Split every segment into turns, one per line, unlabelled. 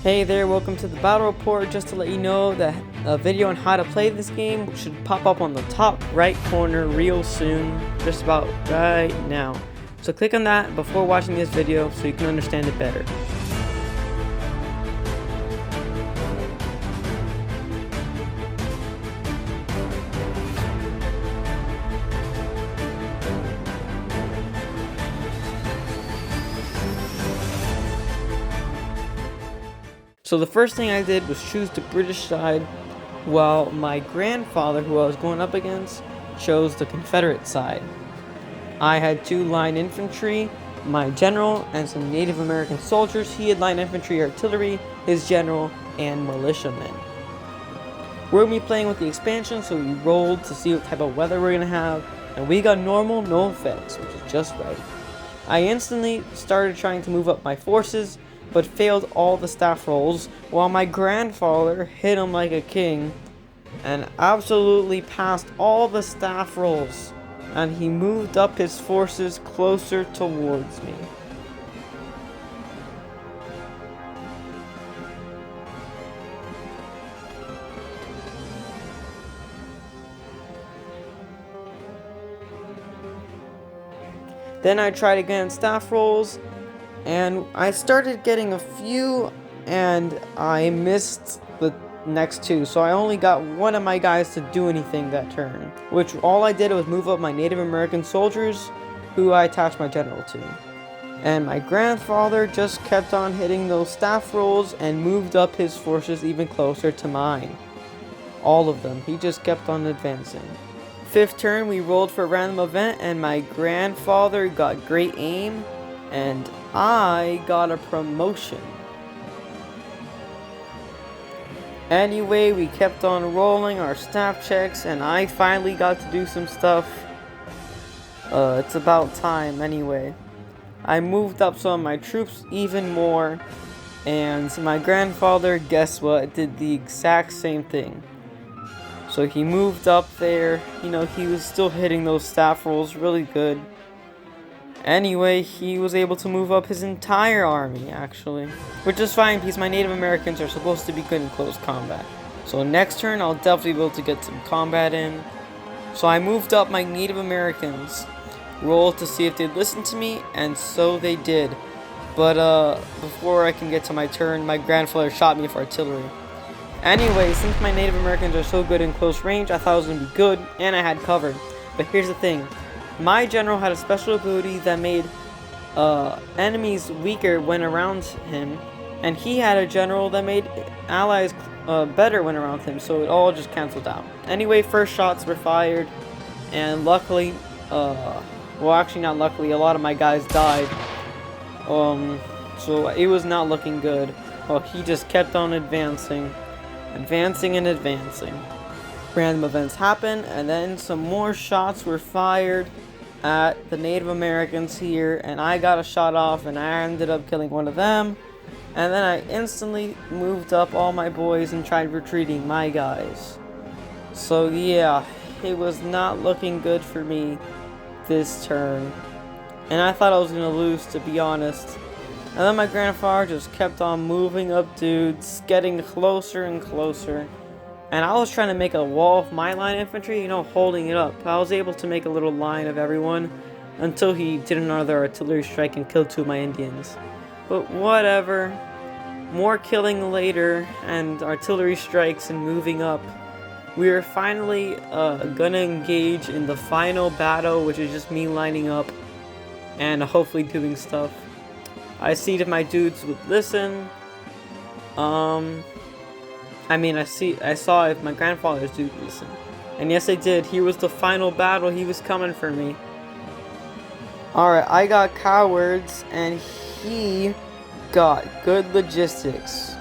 Hey there, welcome to the Battle Report. Just to let you know that a video on how to play this game should pop up on the top right corner real soon, just about right now. So click on that before watching this video so you can understand it better. So the first thing I did was choose the British side, while my grandfather, who I was going up against, chose the Confederate side. I had 2 line infantry, my general, and some Native American soldiers. He had line infantry, artillery, his general, and militiamen. We're going to be playing with the expansion, so we rolled to see what type of weather we're going to have, and we got normal, no effects, which is just right. I instantly started trying to move up my forces, but failed all the staff rolls, while my grandfather hit him like a king and absolutely passed all the staff rolls, and he moved up his forces closer towards me. Then I tried again staff rolls, and I started getting a few, and I missed the next 2, so I only got one of my guys to do anything that turn, which all I did was move up my Native American soldiers, who I attached my general to. And my grandfather just kept on hitting those staff rolls and moved up his forces even closer to mine. All of them. He just kept on advancing. 5th turn, we rolled for a random event, and my grandfather got great aim, and I got a promotion. Anyway, we kept on rolling our staff checks, and I finally got to do some stuff. It's about time anyway. I moved up some of my troops even more, and my grandfather, guess what, did the exact same thing. So he moved up there, he was still hitting those staff rolls really good. Anyway, he was able to move up his entire army, actually. Which is fine, because my Native Americans are supposed to be good in close combat. So next turn, I'll definitely be able to get some combat in. So I moved up my Native Americans, rolled to see if they'd listen to me, and so they did. But before I can get to my turn, my grandfather shot me with artillery. Anyway, since my Native Americans are so good in close range, I thought it was going to be good, and I had cover. But here's the thing. My general had a special ability that made enemies weaker when around him, and he had a general that made allies better when around him, so it all just canceled out. Anyway, first shots were fired, and luckily, well, actually not luckily, a lot of my guys died. So it was not looking good. Well, he just kept on advancing and advancing. Random events happened, and then some more shots were fired at the Native Americans here, and I got a shot off, and I ended up killing one of them. And then I instantly moved up all my boys and tried retreating my guys. So yeah, it was not looking good for me this turn, and I thought I was gonna lose, to be honest. And then my grandfather just kept on moving up dudes, getting closer and closer. And I was trying to make a wall of my line infantry, holding it up. I was able to make a little line of everyone until he did another artillery strike and killed 2 of my Indians. But whatever. More killing later and artillery strikes and moving up. We are finally gonna engage in the final battle, which is just me lining up and hopefully doing stuff. I see if my dudes would listen. I saw if my grandfather's dude listened. And yes, they did. Here was the final battle. He was coming for me. Alright, I got cowards, and he got good logistics.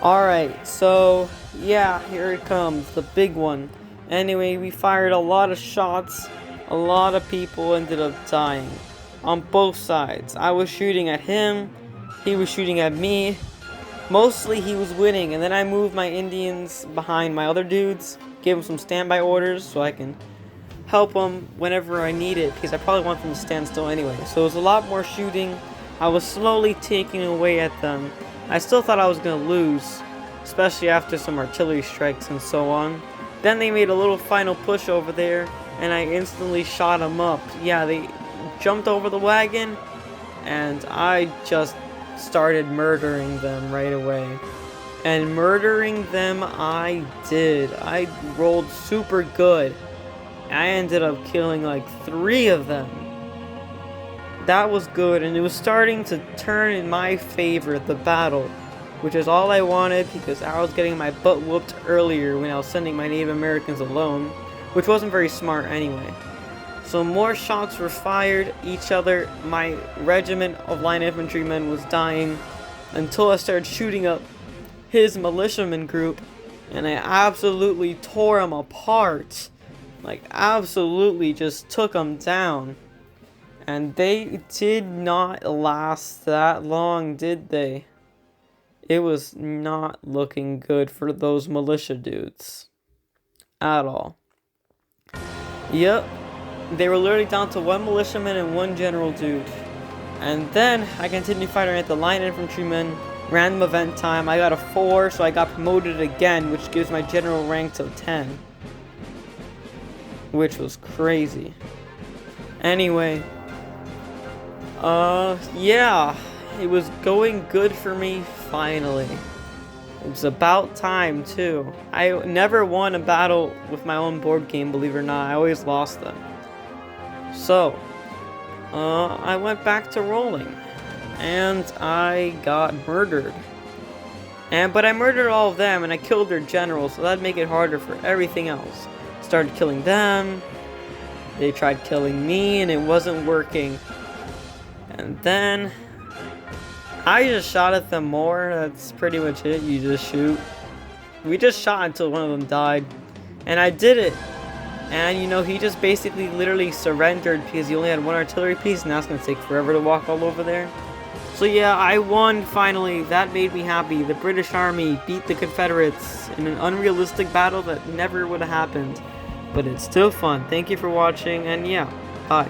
Alright, so, yeah, here it comes. The big one. Anyway, we fired a lot of shots. A lot of people ended up dying. On both sides. I was shooting at him. He was shooting at me. Mostly he was winning, and then I moved my Indians behind my other dudes, gave them some standby orders so I can help them whenever I need it, because I probably want them to stand still anyway. So it was a lot more shooting. I was slowly taking away at them, I still thought I was gonna lose, especially after some artillery strikes and so on. Then they made a little final push over there, and I instantly shot them up. Yeah, they jumped over the wagon, and I just started murdering them right away. And murdering them I did. I rolled super good. I ended up killing like 3 of them. That was good, and it was starting to turn in my favor, the battle, which is all I wanted because I was getting my butt whooped earlier when I was sending my Native Americans alone, which wasn't very smart anyway. So more shots were fired each other. My regiment of line infantrymen was dying until I started shooting up his militiaman group, and I absolutely tore him apart. Like, absolutely just took them down. And they did not last that long, did they? It was not looking good for those militia dudes. At all. Yep. They were literally down to 1 militiaman and 1 general dude. And then I continued fighting at the line infantrymen. Random event time. I got a 4, so I got promoted again, which gives my general rank to 10. Which was crazy. Anyway. Yeah. It was going good for me, finally. It was about time, too. I never won a battle with my own board game, believe it or not. I always lost them. So, I went back to rolling. And I got murdered. But I murdered all of them, and I killed their general, so that'd make it harder for everything else. Started killing them. They tried killing me, and it wasn't working. And then I just shot at them more. That's pretty much it. You just shoot. We just shot until one of them died. And I did it. And, you know, he just basically literally surrendered because he only had 1 artillery piece, and that's going to take forever to walk all over there. So yeah, I won finally. That made me happy. The British Army beat the Confederates in an unrealistic battle that never would have happened. But it's still fun. Thank you for watching, and yeah, bye.